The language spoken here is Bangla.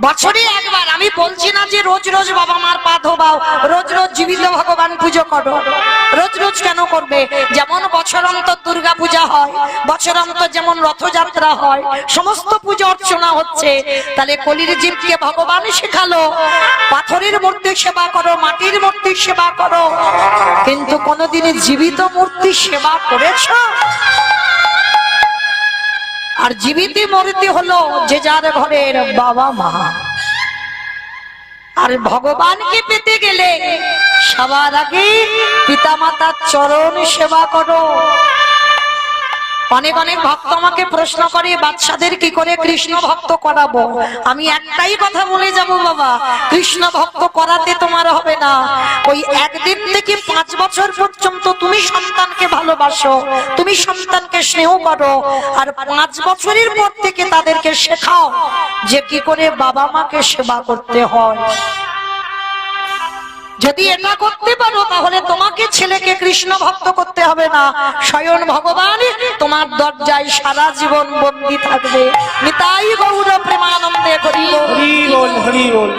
বছরে একবার। আমি বলছি না যে রোজ রোজ বাবা মার পা ধোবাও, রোজ রোজ জীবিত ভগবান পুজো করো। রোজ রোজ কেন করবে? যেমন বছর অন্তর দুর্গা পূজা হয়, বছর অন্তর যেমন রথযাত্রা হয়, সমস্ত পূজা অর্চনা হচ্ছে। তাহলে কলির জীবকে ভগবান শেখালো পাথরের মূর্তি সেবা করো, মাটির মূর্তি সেবা করো, কিন্তু কোনদিন জীবিত মূর্তি সেবা করেছো? আর জীবিত মূর্তি হলো যে যার ঘরের বাবা মা। আর ভগবানকে পেতে গেলে সবার আগে পিতামাতার চরণ সেবা করো। অনেক অনেক ভক্ত আমাকে প্রশ্ন করে বাচ্চাদের কি করে কৃষ্ণ ভক্ত করাবো। আমি একটাই কথা বলে যাব, বাবা, কৃষ্ণ ভক্ত করাতে তোমার হবে না। ওই 1 দিন থেকে 5 বছর পর্যন্ত তুমি সন্তানকে ভালোবাসো, তুমি সন্তানকে স্নেহ করো, আর 5 বছরের পর থেকে তাদেরকে শেখাও যে কি করে বাবা মাকে সেবা করতে হয়। যদি এটা করতে পারো তাহলে তোমাকে ছেলেকে কৃষ্ণ ভক্ত করতে হবে না, স্বয়ং ভগবান তোমার দরজায় সারা জীবন বন্দী থাকবে। নিতাই গৌর প্রেমানন্দে হরি বল, হরি বল, হরি বল।